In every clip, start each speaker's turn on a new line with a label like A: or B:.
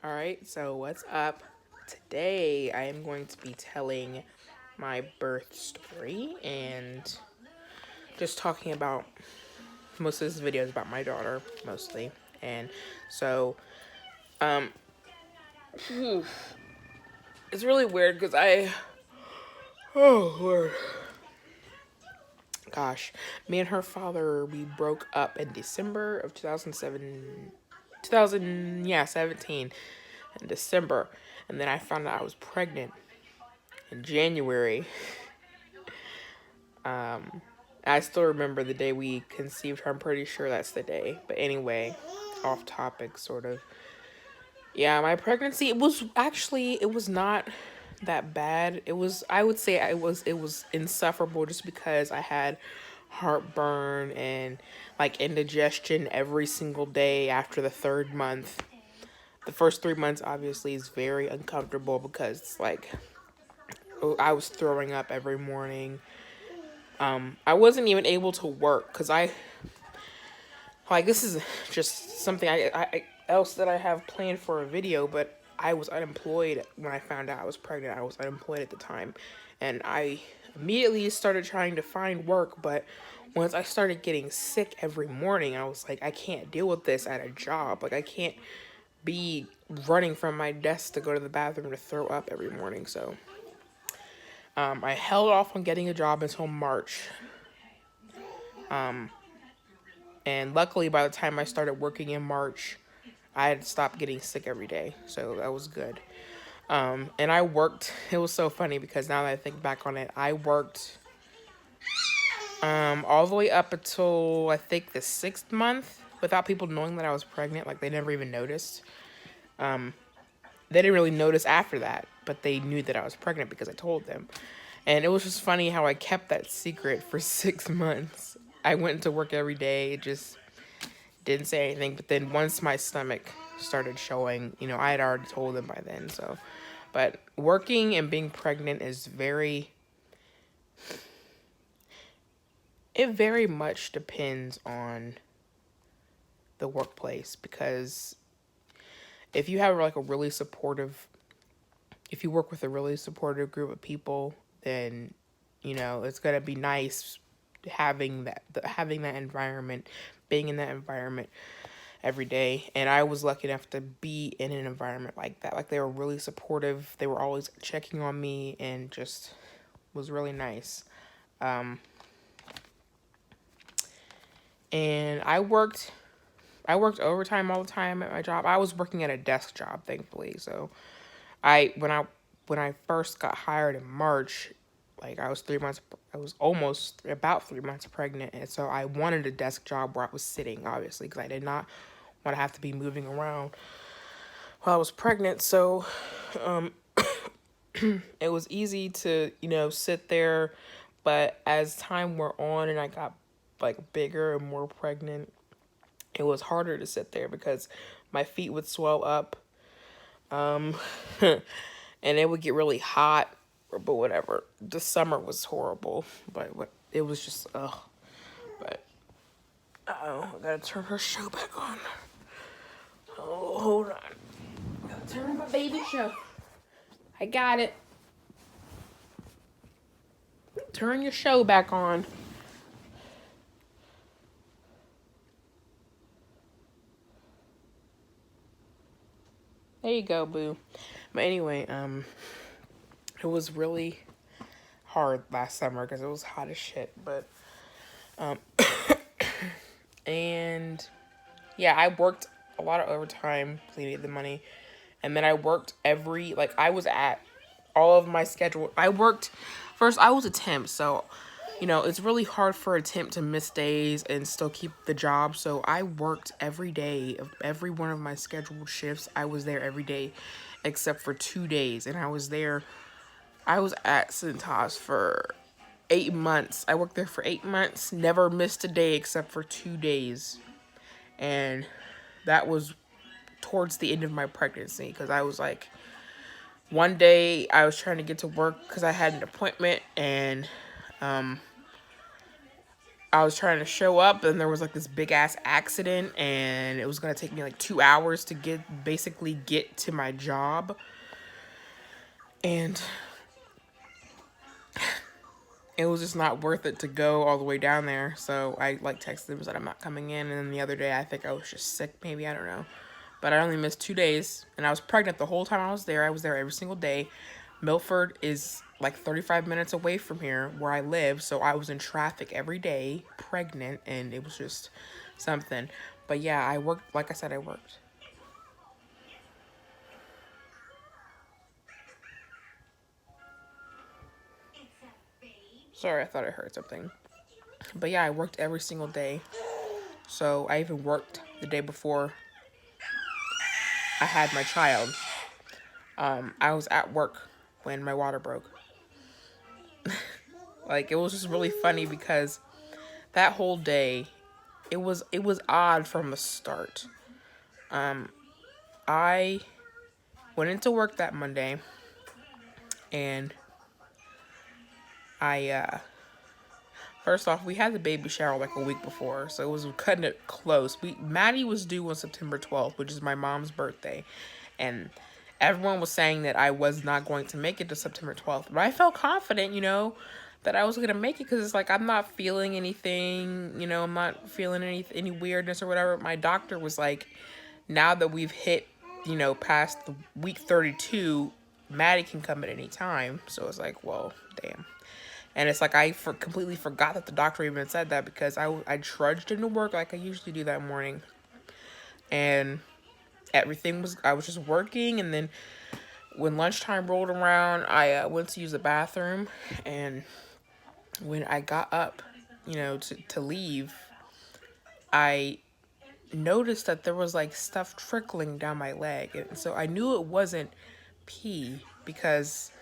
A: Alright, so what's up? Today I am going to be telling my birth story and just talking about most of this video is about my daughter mostly. And so um it's really weird because oh Lord, gosh, me and her father, we broke up in December of 17 in December, and then I found out I was pregnant in January. I still remember the day we conceived her. I'm pretty sure that's the day. But anyway, off topic, sort of. Yeah, my pregnancy, it was not that bad. I would say it was insufferable just because I had heartburn and like indigestion every single day after the third month. The first 3 months obviously is very uncomfortable because it's like I was throwing up every morning. I wasn't even able to work because this is just something else that I have planned for a video, but I was unemployed when I found out I was pregnant. I was unemployed at the time, and I immediately started trying to find work, but once I started getting sick every morning, I was like, I can't deal with this at a job. Like, I can't be running from my desk to go to the bathroom to throw up every morning, so I held off on getting a job until March. And luckily, by the time I started working in March, I had stopped getting sick every day. So that was good. And I worked. It was so funny because now that I think back on it, I worked all the way up until I think the 6th month without people knowing that I was pregnant. Like, they never even noticed. They didn't really notice after that, but they knew that I was pregnant because I told them. And it was just funny how I kept that secret for 6 months. I went to work every day, just didn't say anything. But then once my stomach started showing, I had already told them by then. So, but working and being pregnant is it very much depends on the workplace, because if you have like if you work with a really supportive group of people, then it's gonna be nice having that environment, being in that environment every day. And I was lucky enough to be in an environment like that. Like, they were really supportive. They were always checking on me and just was really nice. And I worked overtime all the time at my job. I was working at a desk job, thankfully. So when I first got hired in March, like, I was almost about 3 months pregnant, and so I wanted a desk job where I was sitting, obviously, because I did not want to have to be moving around while I was pregnant. So it was easy to sit there, but as time wore on and I got like bigger and more pregnant, it was harder to sit there because my feet would swell up, and it would get really hot. But whatever, the summer was horrible, but it was just but I gotta turn her show back on. Oh, hold on, I gotta turn on my baby show. I got it. Turn your show back on. There you go, boo. But anyway, it was really hard last summer because it was hot as shit. But and yeah, I worked a lot of overtime because I needed the money, and then I worked I was at all of my schedule. I worked first. I was a temp, so it's really hard for a temp to miss days and still keep the job. So I worked every day of every one of my scheduled shifts. I was there every day except for 2 days, and I was at Cintas for 8 months. I worked there for 8 months, never missed a day except for 2 days. And that was towards the end of my pregnancy, because I was like, one day I was trying to get to work because I had an appointment, and I was trying to show up, and there was like this big ass accident, and it was gonna take me like 2 hours to get to my job, and it was just not worth it to go all the way down there. So I like texted them, said I'm not coming in, and then the other day I think I was just sick, maybe, I don't know, but I only missed 2 days, and I was pregnant the whole time I was there. I was there every single day. Milford is like 35 minutes away from here where I live, so I was in traffic every day, pregnant, and it was just something. But yeah, I worked, like I said, I worked. Sorry, I thought I heard something. But yeah, I worked every single day. So I even worked the day before I had my child. I was at work when my water broke. Like, it was just really funny because that whole day, it was odd from the start. I went into work that Monday, and I first off, we had the baby shower like a week before, so it was cutting it close. Maddie was due on September 12th, which is my mom's birthday, and everyone was saying that I was not going to make it to September 12th, but I felt confident, that I was gonna make it, because it's like I'm not feeling anything, I'm not feeling any weirdness or whatever. My doctor was like, now that we've hit, past the week 32, Maddie can come at any time. So it's like, well, damn. And it's like completely forgot that the doctor even said that, because I trudged into work like I usually do that morning. And I was just working, and then when lunchtime rolled around, I went to use the bathroom, and when I got up, to leave, I noticed that there was like stuff trickling down my leg. And so I knew it wasn't pee, because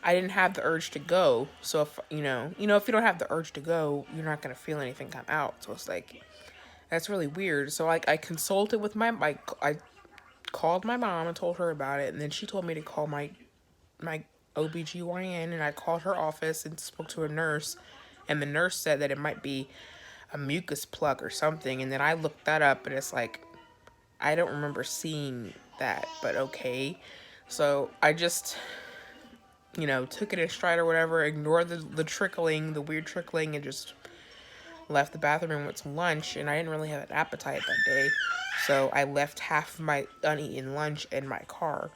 A: I didn't have the urge to go. So if if you don't have the urge to go, you're not gonna feel anything come out. So it's like, that's really weird. So I consulted with I called my mom and told her about it, and then she told me to call my OBGYN, and I called her office and spoke to a nurse, and the nurse said that it might be a mucus plug or something. And then I looked that up, and it's like, I don't remember seeing that, but okay. So I just took it in stride or whatever, ignored the trickling, the weird trickling, and just left the bathroom and went to lunch. And I didn't really have an appetite that day, so I left half of my uneaten lunch in my car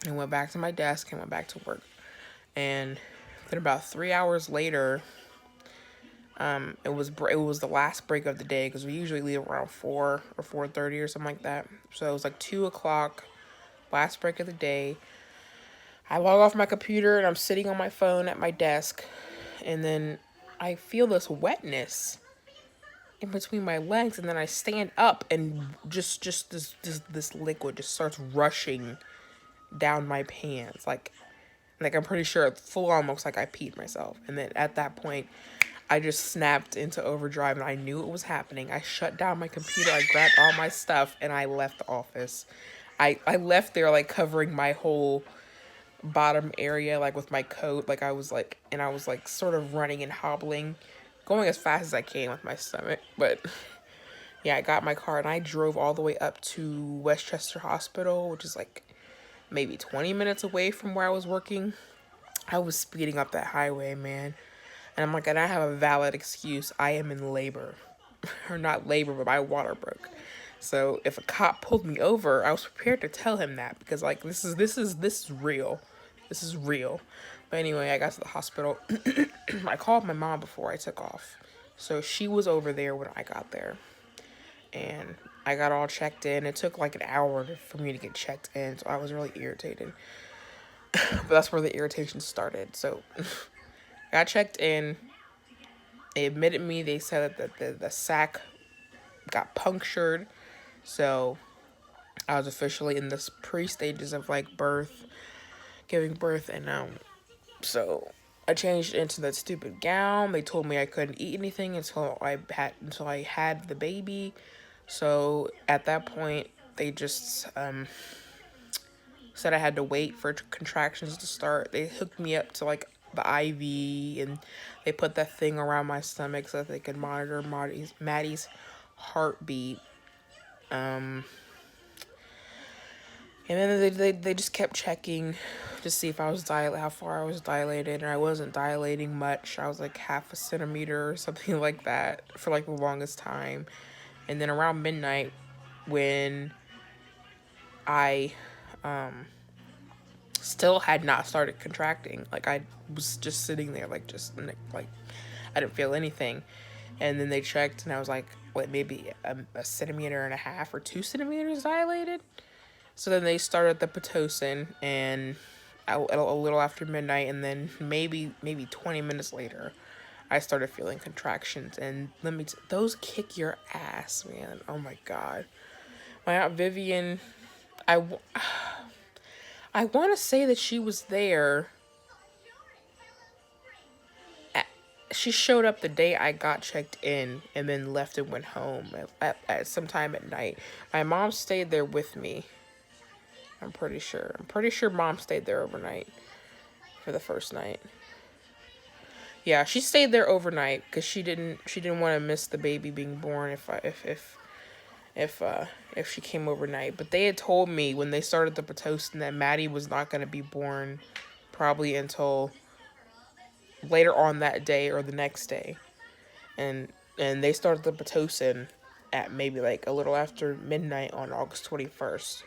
A: and went back to my desk and went back to work. And then about 3 hours later, it was the last break of the day, because we usually leave around 4 or 4:30 or something like that. So it was like 2 o'clock, last break of the day. I log off my computer, and I'm sitting on my phone at my desk, and then I feel this wetness in between my legs, and then I stand up, and just this liquid just starts rushing down my pants, like I'm pretty sure it full on looks like I peed myself. And then at that point, I just snapped into overdrive, and I knew it was happening. I shut down my computer, I grabbed all my stuff, and I left the office. I left there like covering my whole bottom area, like with my coat, like I was like sort of running and hobbling, going as fast as I can with my stomach. But yeah, I got my car, and I drove all the way up to Westchester Hospital, which is like maybe 20 minutes away from where I was working. I was speeding up that highway, man. And I'm like, and I have a valid excuse. I am in labor. Or not labor, but my water broke. So if a cop pulled me over, I was prepared to tell him that, because like this is real. This is real. But anyway, I got to the hospital. I called my mom before I took off. So she was over there when I got there. And I got all checked in. It took like an hour for me to get checked in, so I was really irritated. But that's where the irritation started. So I got checked in. They admitted me. They said that the sac got punctured. So I was officially in the pre-stages of like giving birth. And so I changed into that stupid gown. They told me I couldn't eat anything until I had the baby. So at that point, they just said I had to wait for contractions to start. They hooked me up to like the IV, and they put that thing around my stomach so that they could monitor Maddie's heartbeat. And then they just kept checking to see if I was how far I was dilated, and I wasn't dilating much. I was like half a centimeter or something like that for like the longest time. And then around midnight, when I still had not started contracting, like I was just sitting there like I didn't feel anything. And then they checked, and I was like, what, maybe a centimeter and a half or 2 centimeters dilated. So then they started the Pitocin, and a little after midnight, and then maybe 20 minutes later, I started feeling contractions. And those kick your ass, man. Oh my God. My Aunt Vivian, I want to say that she was there. She showed up the day I got checked in, and then left and went home at some time at night. My mom stayed there with me. I'm pretty sure Mom stayed there overnight for the first night. Yeah, she stayed there overnight because she didn't want to miss the baby being born if she came overnight. But they had told me when they started the Pitocin that Maddie was not going to be born probably until later on that day or the next day. And they started the Pitocin at maybe like a little after midnight on August 21st.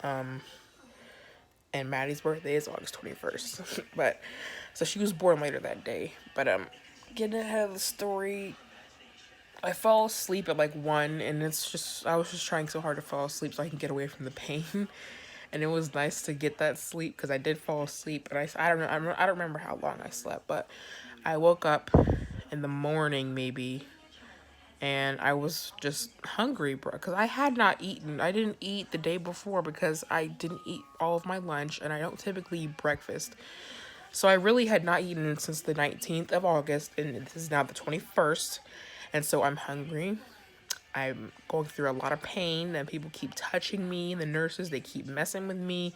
A: And Maddie's birthday is August 21st. But so she was born later that day. But getting ahead of the story, I fall asleep at like 1, and I was just trying so hard to fall asleep so I can get away from the pain. And it was nice to get that sleep because I did fall asleep, and I don't know, I don't remember how long I slept, but I woke up in the morning maybe, and I was just hungry, bro, because I had not eaten. I didn't eat the day before because I didn't eat all of my lunch, and I don't typically eat breakfast. So I really had not eaten since the 19th of August, and this is now the 21st, and so I'm hungry. I'm going through a lot of pain, and people keep touching me, and the nurses, they keep messing with me.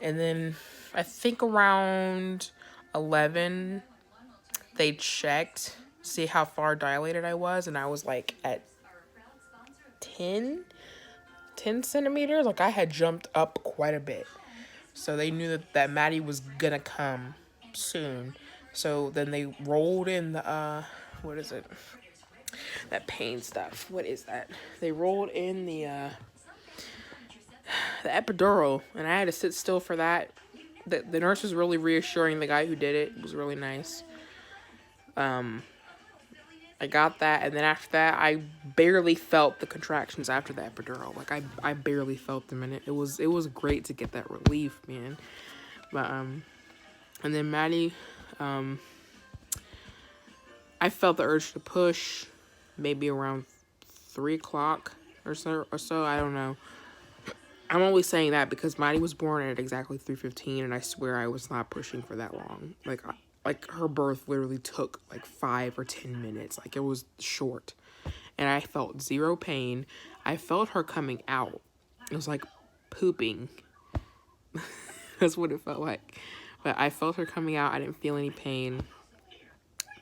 A: And then I think around 11, they checked, see how far dilated I was, and I was like at 10 centimeters. Like I had jumped up quite a bit. So they knew that Maddie was gonna come soon. So then they rolled in the, what is it? That pain stuff. What is that? They rolled in the epidural, and I had to sit still for that. The nurse was really reassuring. The guy who did it was really nice. I got that, and then after that, I barely felt the contractions after the epidural. Like I barely felt them, and it was great to get that relief, man. But and then Maddie, I felt the urge to push, maybe around 3 o'clock or so. I don't know. I'm only saying that because Maddie was born at exactly 3:15, and I swear I was not pushing for that long. Like her birth literally took like 5 or 10 minutes. Like it was short, and I felt zero pain. I felt her coming out. It was like pooping. That's what it felt like. But I felt her coming out. I didn't feel any pain.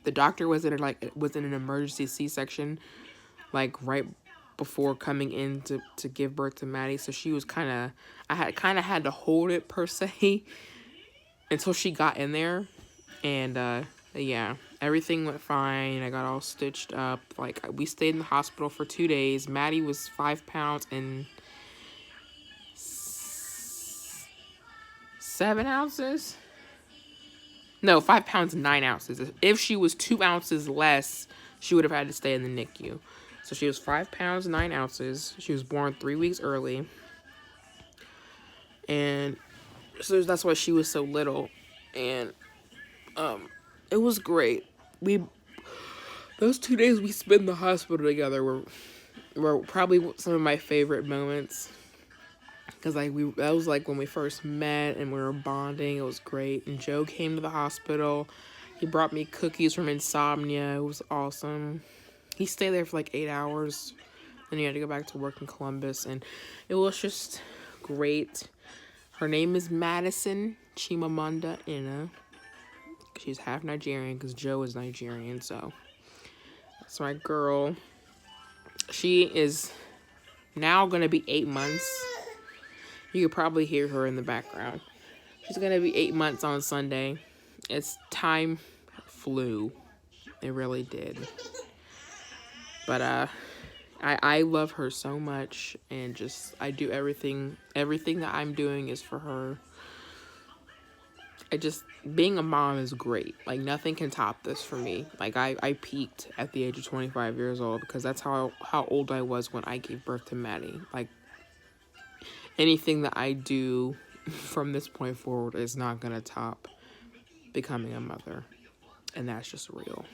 A: The doctor was in an emergency C-section, like right before coming in to give birth to Maddie. So she was I had to hold it per se until she got in there. And yeah, everything went fine. I got all stitched up. Like we stayed in the hospital for 2 days. Maddie was 5 pounds and 7 ounces. No, 5 pounds and 9 ounces. If she was 2 ounces less, she would have had to stay in the NICU. So she was 5 pounds, 9 ounces. She was born 3 weeks early. And so that's why she was so little. And it was great. Those 2 days we spent in the hospital together were probably some of my favorite moments. Because that was like when we first met and we were bonding. It was great. And Joe came to the hospital. He brought me cookies from Insomnia. It was awesome. He stayed there for like 8 hours. Then he had to go back to work in Columbus. And it was just great. Her name is Madison Chimamanda Ina. She's half Nigerian because Joe is Nigerian, so that's my girl. She is now going to be 8 months. You could probably hear her in the background. She's going to be 8 months on Sunday. Time flew. It really did. But I love her so much, and just I do everything that I'm doing is for her. Being a mom is great. Like, nothing can top this for me. Like, I peaked at the age of 25 years old because that's how old I was when I gave birth to Maddie. Like, anything that I do from this point forward is not gonna top becoming a mother, and that's just real.